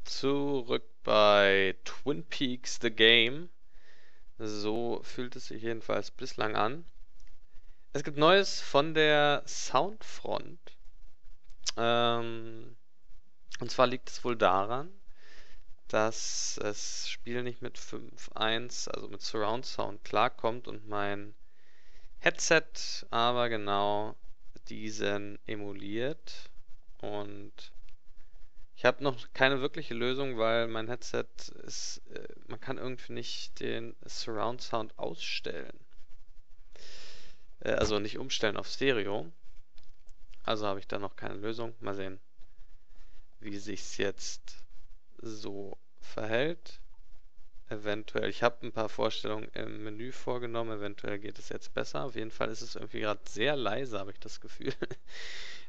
Zurück bei Twin Peaks The Game. So fühlt es sich jedenfalls bislang an. Es gibt Neues von der Soundfront. Ähm, und zwar liegt es wohl daran, dass das Spiel nicht mit 5.1, also mit Surround Sound, klarkommt und mein Headset aber genau diesen emuliert. Und ich habe noch keine wirkliche Lösung, weil mein Headset ist, man kann irgendwie nicht den Surround Sound ausstellen. Also nicht umstellen auf Stereo. Also habe ich da noch keine Lösung. Mal sehen, wie sich's jetzt so verhält. Eventuell, ich habe ein paar Vorstellungen im Menü vorgenommen, eventuell geht es jetzt besser. Auf jeden Fall ist es irgendwie gerade sehr leise, habe ich das Gefühl.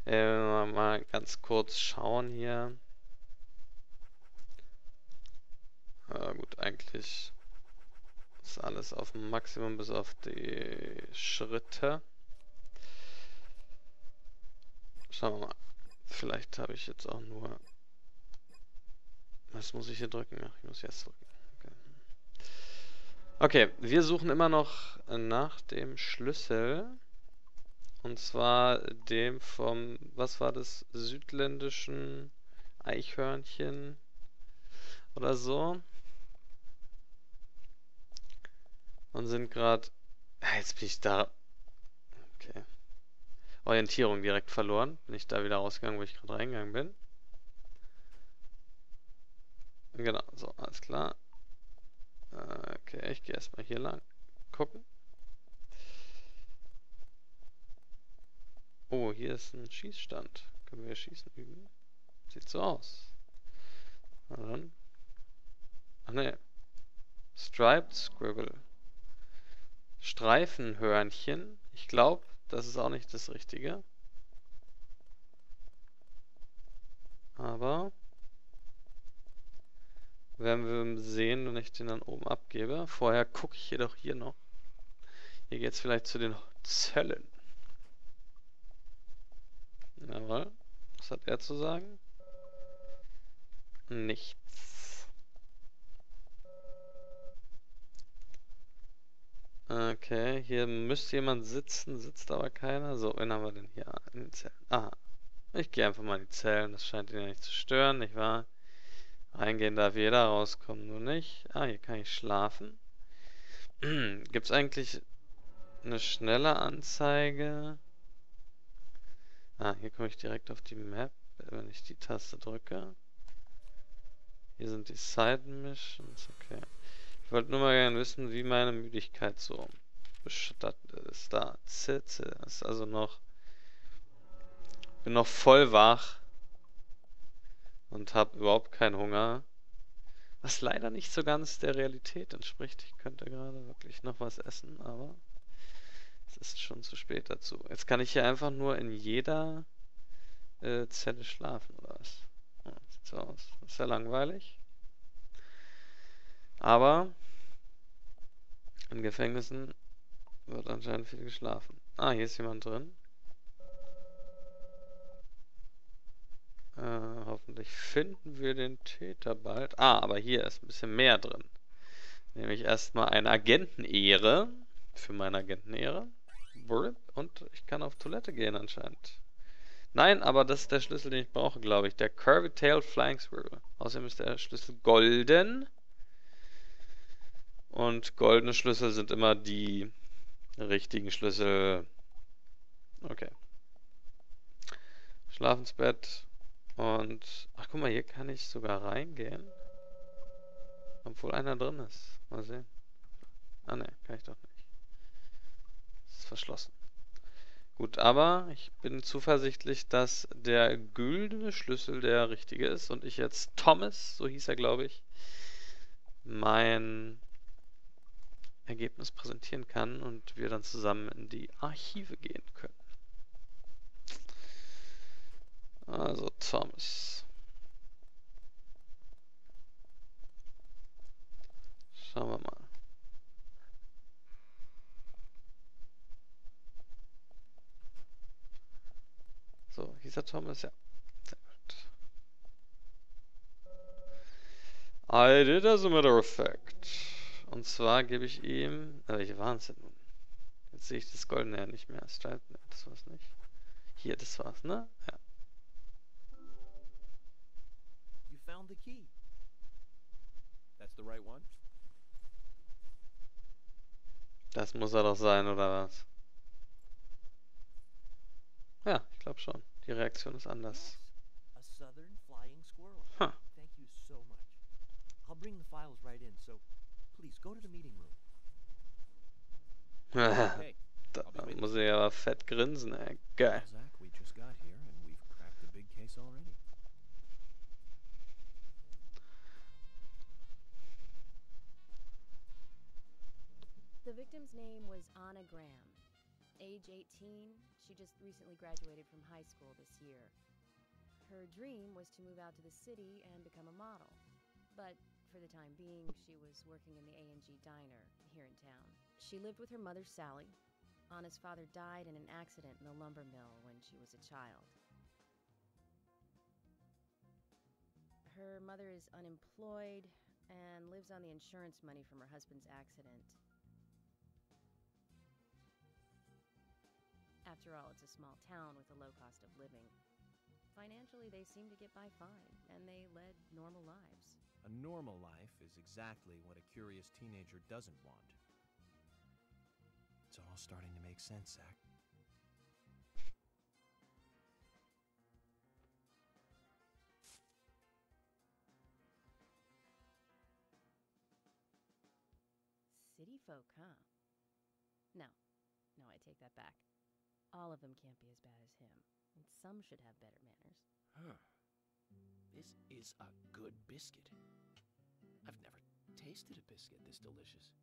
Mal ganz kurz schauen hier. Gut, eigentlich ist alles auf dem Maximum bis auf die Schritte. Schauen wir mal. Vielleicht habe ich jetzt auch nur... Was muss ich hier drücken? Ach, ich muss jetzt drücken. Okay, wir suchen immer noch nach dem Schlüssel. Und zwar dem vom, was war das, südländischen Eichhörnchen oder so. Und sind gerade... Jetzt bin ich da... Okay. Orientierung direkt verloren. Bin ich da wieder rausgegangen, wo ich gerade reingegangen bin. Genau, so, alles klar. Okay, ich gehe erstmal hier lang. Gucken. Oh, hier ist ein Schießstand. Können wir schießen üben? Sieht so aus. Na dann. Ach ne. Striped Scribble. Streifenhörnchen. Ich glaube, das ist auch nicht das Richtige. Aber werden wir sehen, wenn ich den dann oben abgebe. Vorher gucke ich jedoch hier noch. Hier geht es vielleicht zu den Zöllen. Jawohl. Was hat er zu sagen? Nichts. Okay, hier müsste jemand sitzen, sitzt aber keiner. So, wen haben wir denn hier in den Zellen? Aha. Ich gehe einfach mal in die Zellen, das scheint ihn ja nicht zu stören, nicht wahr? Reingehen darf jeder, rauskommen nur nicht. Ah, hier kann ich schlafen. Gibt es eigentlich eine schnelle Anzeige? Ah, hier komme ich direkt auf die Map, wenn ich die Taste drücke. Hier sind die Side Missions, okay. Ich wollte nur mal gerne wissen, wie meine Müdigkeit so bestattet ist. Da, Sitze, ist also noch, bin noch voll wach und habe überhaupt keinen Hunger. Was leider nicht so ganz der Realität entspricht. Ich könnte gerade wirklich noch was essen, aber es ist schon zu spät dazu. Jetzt kann ich hier einfach nur in jeder Zelle schlafen, oder was? Ja, sieht so aus. Das ist ja langweilig. Aber in Gefängnissen wird anscheinend viel geschlafen. Ah, hier ist jemand drin. Hoffentlich finden wir den Täter bald. Ah, aber hier ist ein bisschen mehr drin. Nämlich erstmal eine Agentenehre. Für meine Agentenehre. Und ich kann auf Toilette gehen anscheinend. Nein, aber das ist der Schlüssel, den ich brauche, glaube ich. Der Curvy Tail Flying Squirrel. Außerdem ist der Schlüssel golden. Und goldene Schlüssel sind immer die richtigen Schlüssel. Okay. Schlafensbett. Und, ach guck mal, hier kann ich sogar reingehen. Obwohl einer drin ist. Mal sehen. Ah ne, kann ich doch nicht. Es ist verschlossen. Gut, aber ich bin zuversichtlich, dass der güldene Schlüssel der richtige ist und ich jetzt Thomas, so hieß er glaube ich, mein Ergebnis präsentieren kann und wir dann zusammen in die Archive gehen können. Also Thomas. Schauen wir mal. So, hieß er Thomas? Ja. Sehr gut. I did, as a matter of fact. Und zwar gebe ich ihm. Welche waren es denn nun? Jetzt sehe ich das goldene ja nicht mehr. Stripe, ne, das war's nicht. Hier, das war's, ne? Ja. You found the key. That's the right one? Das muss er doch sein, oder was? Ja, ich glaube schon. Die Reaktion ist anders. A southern flying squirrel. Huh. Thank you so much. I'll bring the files right in, so please go to the meeting room. Okay. Da muss er aber fett grinsen, ey. Geil. Zach, we just got here and we've cracked a big case already. The victim's name was Anna Graham. Age 18, she just recently graduated from high school this year. Her dream was to move out to the city and become a model. But for the time being, she was working in the A&G diner here in town. She lived with her mother, Sally. Anna's father died in an accident in the lumber mill when she was a child. Her mother is unemployed and lives on the insurance money from her husband's accident. After all, it's a small town with a low cost of living. Financially, they seem to get by fine, and they led normal lives. A normal life is exactly what a curious teenager doesn't want. It's all starting to make sense, Zach. City folk, huh? No, I take that back. All of them can't be as bad as him, and some should have better manners. Huh. This is a good biscuit. I've never tasted a biscuit this delicious.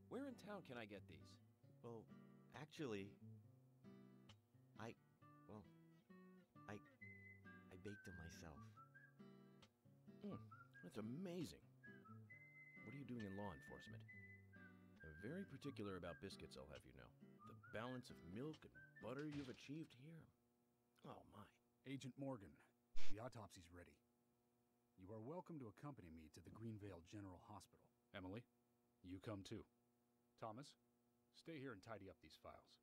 Where in town can I get these? Well, actually, I baked them myself. That's amazing. What are you doing in law enforcement? I'm very particular about biscuits, I'll have you know. The balance of milk and butter you've achieved here. Oh, my. Agent Morgan, the autopsy's ready. You are welcome to accompany me to the Greenvale General Hospital. Emily, you come too. Thomas, stay here and tidy up these files.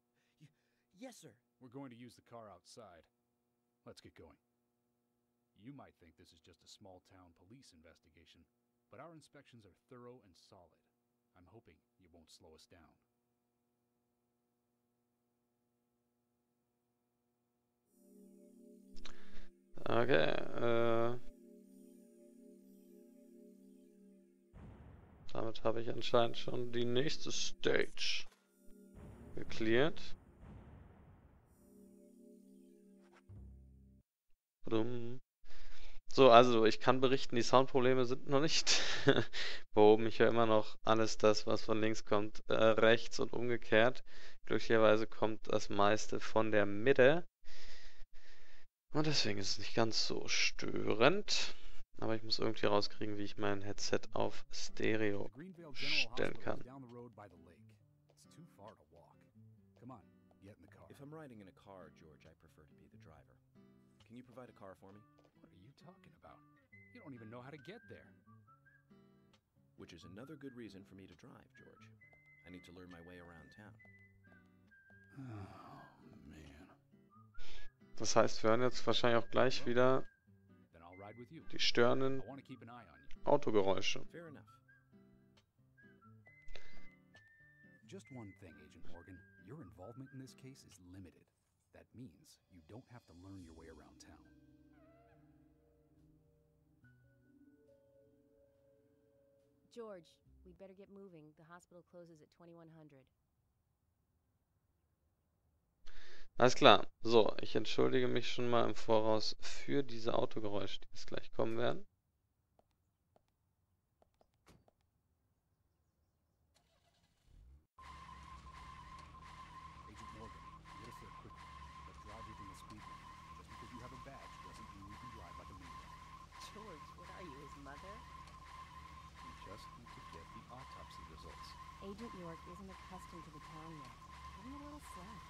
Yes, sir. We're going to use the car outside. Let's get going. You might think this is just a small-town police investigation, but our inspections are thorough and solid. I'm hoping you won't slow us down. Okay, damit habe ich anscheinend schon die nächste Stage geklärt. So, also ich kann berichten, die Soundprobleme sind noch nicht behoben. Ich höre immer noch alles das, was von links kommt, rechts und umgekehrt. Glücklicherweise kommt das meiste von der Mitte. Und deswegen ist es nicht ganz so störend. Aber ich muss irgendwie rauskriegen, wie ich mein Headset auf Stereo stellen kann. If I'm riding in a car, George, I prefer to be the driver. Can you provide a car for me? What are you talking about? You don't even know how to get there. Which is another good reason for me to drive, George. I need to learn my way around town. Oh, man. Das heißt, wir hören jetzt wahrscheinlich auch gleich wieder die störenden Autogeräusche. Fair enough. Just one thing, Agent Morgan. Your involvement in this case is limited. That means you don't have to learn your way around town. George, we'd better get moving. The hospital closes at 2100. Alles klar. So, ich entschuldige mich schon mal im Voraus für diese Autogeräusche, die jetzt gleich kommen werden. Agent Morgan, get us there quickly. Let's drive within the speed limit. Just because you have a badge doesn't mean you can drive like a maniac. George, what are you, his mother? We just need to get the autopsy results. Agent York isn't accustomed to the town yet. Give him a little slack.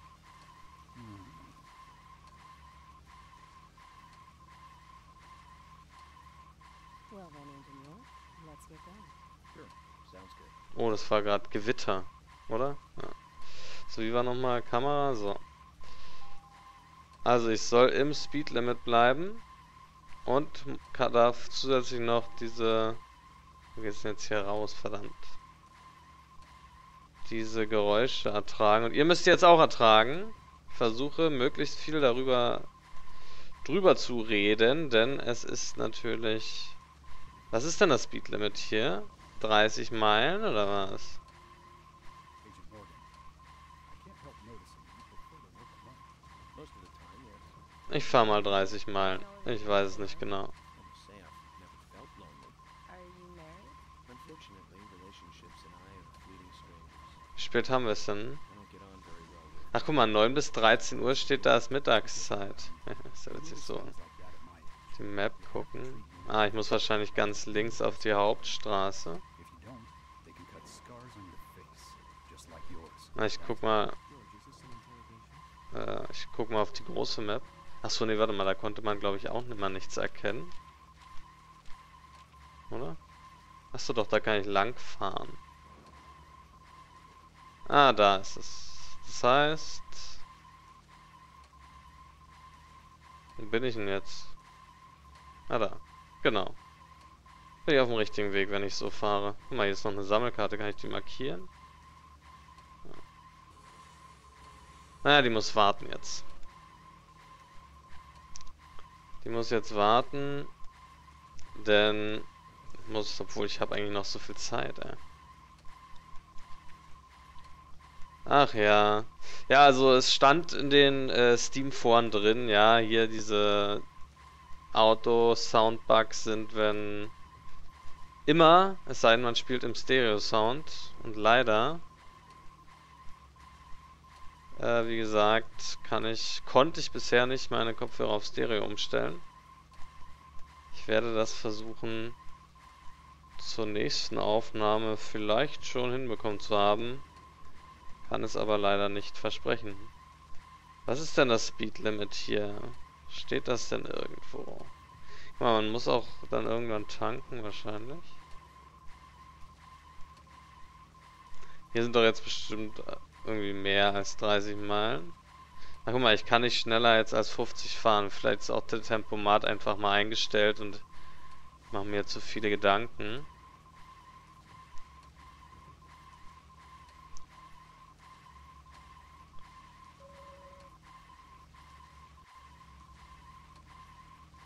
Well then, Engineer, let's get going. Sure, sounds good. Oh, das war gerade Gewitter, oder? Ja. So, wie war nochmal Kamera? So. Also ich soll im Speedlimit bleiben und darf zusätzlich noch diese... Wo geht's denn jetzt hier raus, verdammt? Diese Geräusche ertragen. Und ihr müsst jetzt auch ertragen. Ich versuche möglichst viel drüber zu reden, denn es ist natürlich... Was ist denn das Speedlimit hier? 30 Meilen oder was? Agent Morgan, I can't help noticing you prefer to work alone. Most of the time, yes. Ich fahre mal 30 Meilen. Ich weiß es nicht genau. I must say I've never felt lonely. Are you married? Unfortunately, relationships and I are fleeting strangers. Wie spät haben wir es denn? I don't get on very well with. Ach guck mal, 9 bis 13 Uhr steht da, ist Mittagszeit. Ist ja witzig so. Sounds like that at my age. Die Map gucken. Ah, ich muss wahrscheinlich ganz links auf die Hauptstraße. If you don't, they can cut scars on your face, just like yours. Na, ich guck mal. George, is this an interrogation? Ich guck mal auf die große Map. Achso, nee, warte mal, da konnte man glaube ich auch nicht mal nichts erkennen. Oder? Achso, doch, da kann ich lang fahren. Ah, da ist es. Das heißt... Wo bin ich denn jetzt? Ah, da. Genau. Bin ich auf dem richtigen Weg, wenn ich so fahre. Guck mal, hier ist noch eine Sammelkarte. Kann ich die markieren? Ja. Naja, die muss warten jetzt. Die muss jetzt warten. Denn... obwohl ich habe eigentlich noch so viel Zeit, ey. Ach ja. Ja, also es stand in den Steam-Foren drin, ja, hier diese Auto-Soundbugs sind, wenn immer, es sei denn man spielt im Stereo-Sound und leider, wie gesagt, konnte ich bisher nicht meine Kopfhörer auf Stereo umstellen. Ich werde das versuchen zur nächsten Aufnahme vielleicht schon hinbekommen zu haben. Kann es aber leider nicht versprechen. Was ist denn das Speedlimit hier? Steht das denn irgendwo? Guck mal, man muss auch dann irgendwann tanken wahrscheinlich. Hier sind doch jetzt bestimmt irgendwie mehr als 30 Meilen. Na guck mal, ich kann nicht schneller jetzt als 50 fahren. Vielleicht ist auch der Tempomat einfach mal eingestellt und ich mache mir zu viele Gedanken.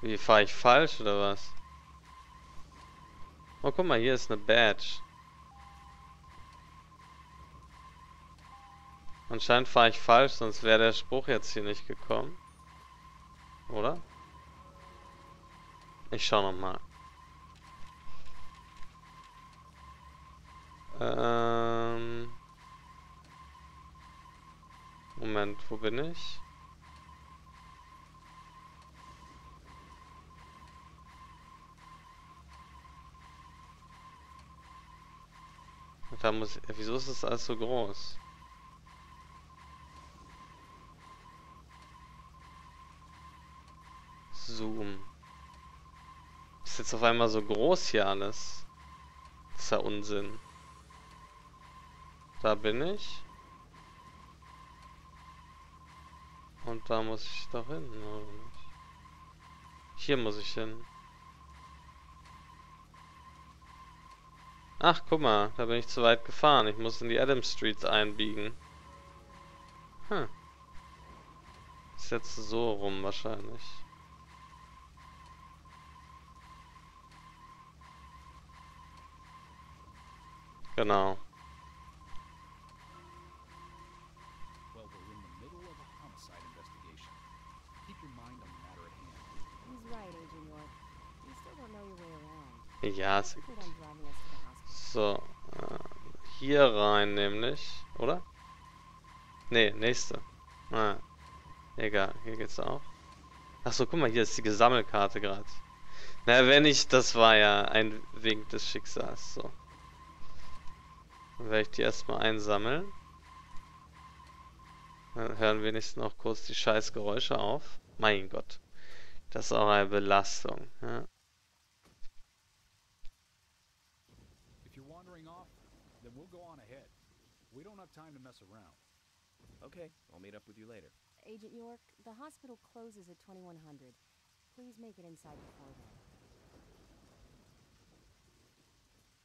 Wie, fahre ich falsch oder was? Oh, guck mal, hier ist eine Badge. Anscheinend fahre ich falsch, sonst wäre der Spruch jetzt hier nicht gekommen. Oder? Ich schau nochmal. Moment, wo bin ich? Da muss... Wieso ist das alles so groß? Zoom. Ist jetzt auf einmal so groß hier alles. Das ist ja Unsinn. Da bin ich. Und da muss ich doch hin, oder nicht? Hier muss ich hin. Ach, guck mal, da bin ich zu weit gefahren. Ich muss in die Adams Streets einbiegen. Hm. Ist jetzt so rum wahrscheinlich. Genau. Well, we're in the middle of a homicide investigation. Keep your mind on the matter at hand. He's right, Agent York. You still don't know your way around. Ja, ist Quit gut. on driving us to the hospital. So, hier rein nämlich, oder? Nee, nächste. Ah, egal, hier geht's auch. Achso, guck mal, hier ist die Sammelkarte gerade. Na, wenn ich, das war ja ein Wink des Schicksals, so. Dann werde ich die erstmal einsammeln. Dann hören wenigstens noch kurz die scheiß Geräusche auf. Mein Gott. Das ist auch eine Belastung, ja. Then we'll go on ahead. We don't have time to mess around. Okay, I'll meet up with you later. Agent York, the hospital closes at 2100. Please make it inside before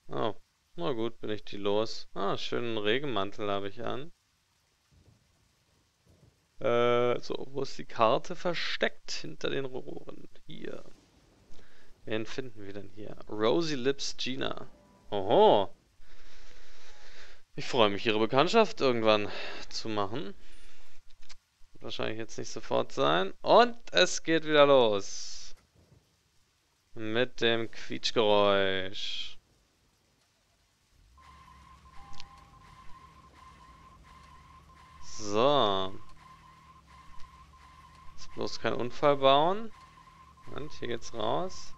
then. Oh, na gut, bin ich die los. Ah, schönen Regenmantel habe ich an. So, wo ist die Karte versteckt? Hinter den Rohren. Hier. Wen finden wir denn hier? Rosy Lips Gina. Oho. Ich freue mich, ihre Bekanntschaft irgendwann zu machen. Wird wahrscheinlich jetzt nicht sofort sein. Und es geht wieder los. Mit dem Quietschgeräusch. So. Jetzt bloß keinen Unfall bauen. Und hier geht's raus.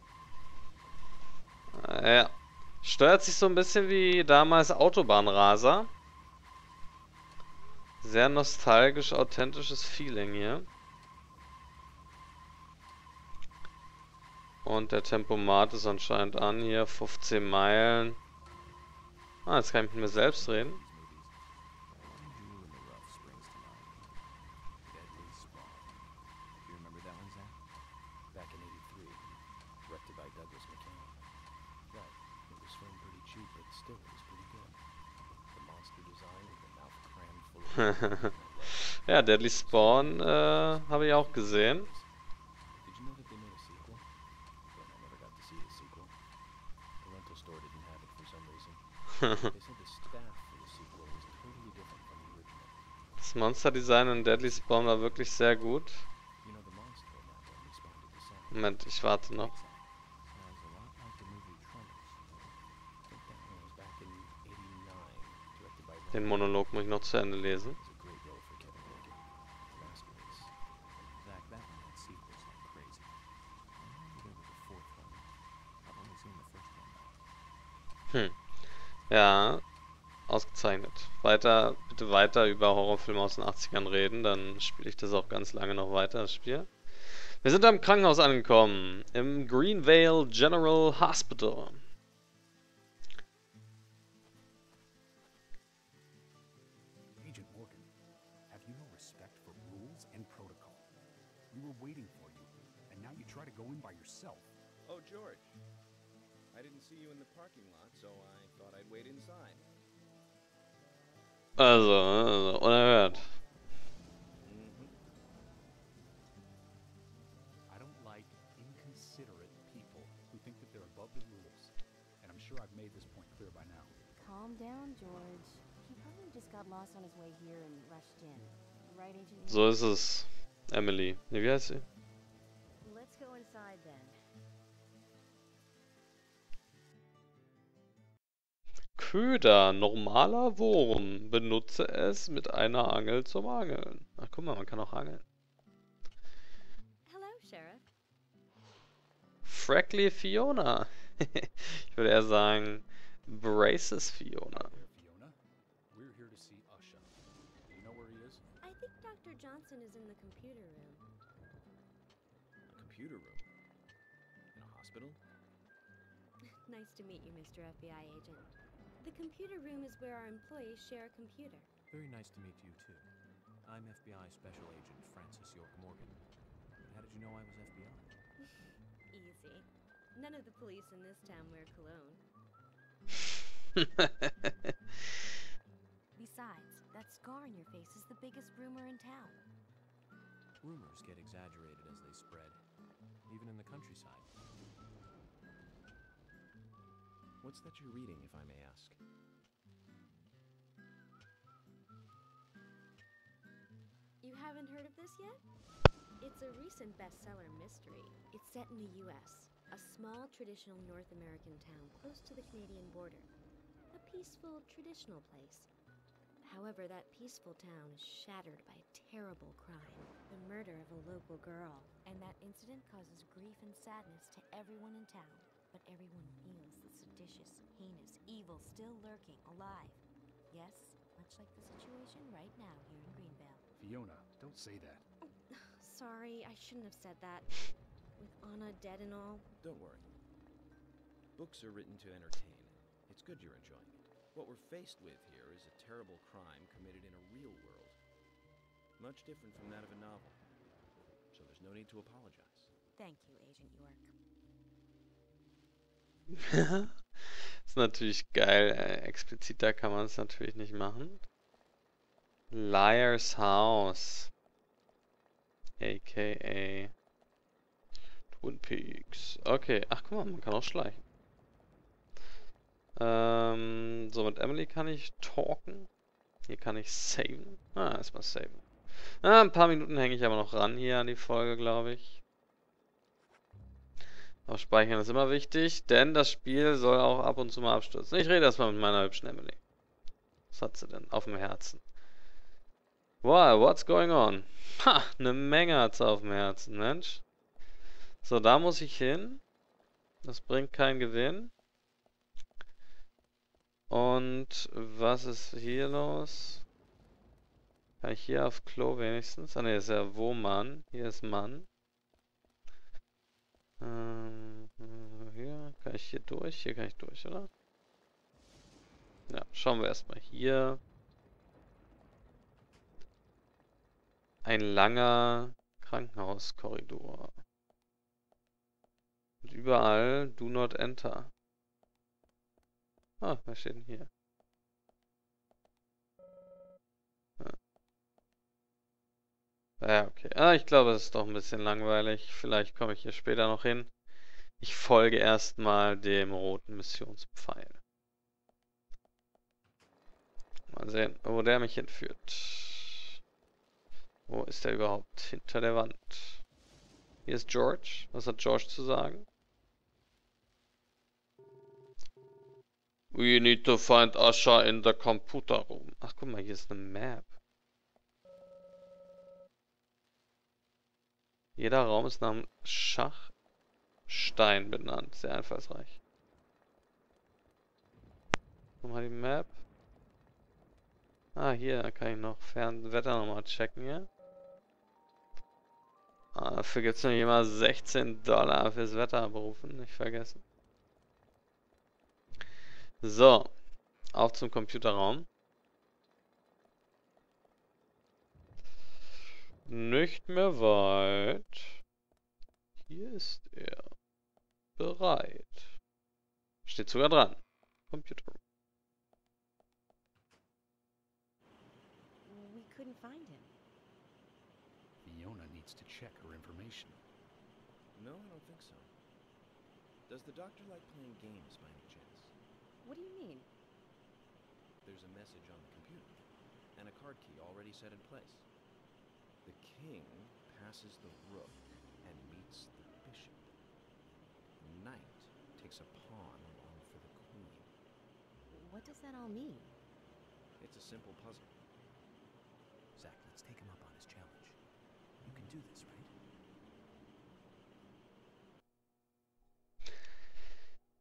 Ja. Steuert sich so ein bisschen wie damals Autobahnraser. Sehr nostalgisch, authentisches Feeling hier. Und der Tempomat ist anscheinend an hier. 15 Meilen. Ah, jetzt kann ich mit mir selbst reden. Ja, Deadly Spawn habe ich auch gesehen. Das Monster-Design in Deadly Spawn war wirklich sehr gut. Moment, ich warte noch. Den Monolog muss ich noch zu Ende lesen. Ja, ausgezeichnet. Weiter, bitte weiter über Horrorfilme aus den 80ern reden, dann spiele ich das auch ganz lange noch weiter, das Spiel. Wir sind am Krankenhaus angekommen, im Greenvale General Hospital. Agent Morgan, have you no respect for rules and protocol? We were waiting for you, and now you try to go in by yourself. Oh, George. I didn't see you in the parking lot, so I thought I'd wait inside. Also, unerhört. I don't like inconsiderate people who think that they're above the rules, and I'm sure I've made this point clear by now. Calm down, George. He probably just got lost on his way here and rushed in. Right, Agent York? So ist es. Emily. Ne, wie heißt sie? Let's go inside then. Köder, normaler Wurm. Benutze es mit einer Angel zum Angeln. Ach, guck mal, man kann auch angeln. Hello, Sheriff. Frackly Fiona. Ich würde eher sagen, Braces Fiona. There, Fiona. We're here to see Usha. Do you know where he is? I think Dr. Johnson is in the computer room. A computer room? In a hospital? Nice to meet you, Mr. FBI agent. The computer room is where our employees share a computer. Very nice to meet you, too. I'm FBI Special Agent Francis York Morgan. How did you know I was FBI? Easy. None of the police in this town wear cologne. Besides, that scar on your face is the biggest rumor in town. Rumors get exaggerated as they spread, even in the countryside. What's that you're reading, if I may ask? You haven't heard of this yet? It's a recent bestseller mystery. It's set in the U.S., a small traditional North American town close to the Canadian border. A peaceful, traditional place. However, that peaceful town is shattered by a terrible crime, the murder of a local girl. And that incident causes grief and sadness to everyone in town. But everyone feels the seditious, heinous evil still lurking alive. Yes, much like the situation right now here in Greenvale. Fiona, don't say that. Sorry, I shouldn't have said that. With Anna dead and all. Don't worry. Books are written to entertain. It's good you're enjoying it. What we're faced with here is a terrible crime committed in a real world. Much different from that of a novel. So there's no need to apologize. Thank you, Agent York. Ist natürlich geil. Expliziter kann man es natürlich nicht machen. Liar's House. A.k.a. Twin Peaks. Okay. Ach, guck mal, man kann auch schleichen. So, mit Emily kann ich talken. Hier kann ich saven. Erstmal saven. Ein paar Minuten hänge ich aber noch ran hier an die Folge, glaube ich. Aber speichern ist immer wichtig, denn das Spiel soll auch ab und zu mal abstürzen. Ich rede erstmal mit meiner hübschen Emily. Was hat sie denn auf dem Herzen? Wow, what's going on? Ha, eine Menge hat sie auf dem Herzen, Mensch. So, da muss ich hin. Das bringt keinen Gewinn. Und was ist hier los? Kann ich hier auf Klo wenigstens? Ah ne, ist ja wo Mann. Hier ist Mann. Hier kann ich hier durch. Hier kann ich durch, oder? Ja, schauen wir erstmal hier. Ein langer Krankenhauskorridor. Und überall Do not enter. Ah, was steht denn hier? Ja, okay. Ich glaube, es ist doch ein bisschen langweilig. Vielleicht komme ich hier später noch hin. Ich folge erstmal dem roten Missionspfeil. Mal sehen, wo der mich hinführt. Wo ist der überhaupt? Hinter der Wand. Hier ist George. Was hat George zu sagen? We need to find Asha in the computer room. Ach, guck mal, hier ist eine Map. Jeder Raum ist nach einem Schachstein benannt. Sehr einfallsreich. Guck mal die Map. Hier kann ich noch Fernwetter nochmal checken hier. Dafür gibt es nämlich immer $16 fürs Wetter abrufen. Nicht vergessen. So. Auf zum Computerraum. Nicht mehr weit. Hier ist er. Bereit. Steht sogar dran. Computer. We couldn't find him. Fiona needs to check her information. No, I don't think so. Does the doctor like playing games by any chance? What do you mean? There's a message on the computer, and a card key already set in place. The king passes the rook and meets the bishop. The knight takes a pawn along for the queen. What does that all mean? It's a simple puzzle. Zach, let's take him up on his challenge. You can do this,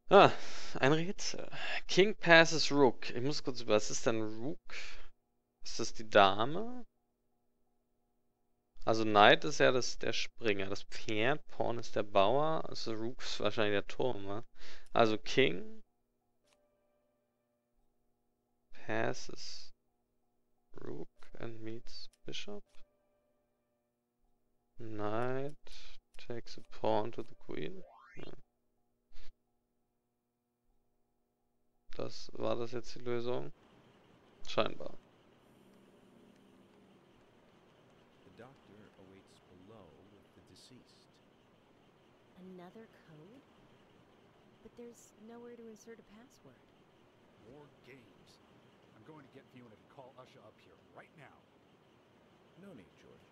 right? Ein Rätsel. King passes Rook. Ich muss kurz über. Was ist denn Rook? Ist das die Dame? Also Knight ist ja der Springer. Das Pferd. Pawn ist der Bauer. Also Rook ist wahrscheinlich der Turm. Ne? Also King passes Rook and meets Bishop. Knight takes a pawn to the Queen. Ja. War das jetzt die Lösung? Scheinbar. The doctor awaits below with the deceased. Another code? But there's nowhere to insert a password. More games. I'm going to get Fiona to call Usha up here right now. No need, George.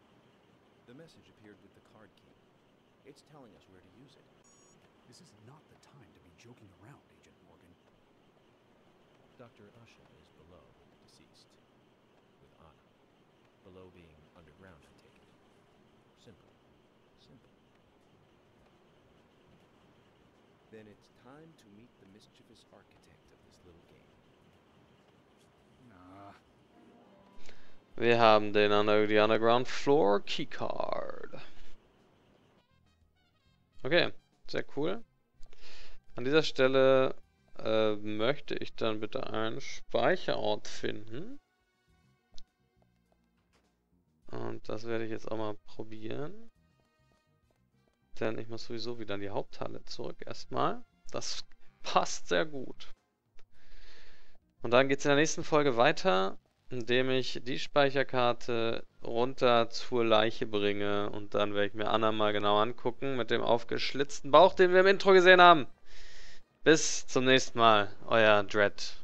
The message appeared with the card key. It's telling us where to use it. This is not the time to be joking around, Agent Morgan. Dr. Usha is below with the deceased. With Anna. Below being underground, I take it. Simple. Simple. Then it's time to meet the mischievous architect of this little game. Nah. Wir haben die Underground Floor Keycard. Okay, sehr cool. An dieser Stelle möchte ich dann bitte einen Speicherort finden. Und das werde ich jetzt auch mal probieren. Denn ich muss sowieso wieder in die Haupthalle zurück erstmal. Das passt sehr gut. Und dann geht es in der nächsten Folge weiter, indem ich die Speicherkarte runter zur Leiche bringe. Und dann werde ich mir Anna mal genau angucken mit dem aufgeschlitzten Bauch, den wir im Intro gesehen haben. Bis zum nächsten Mal, euer Dread.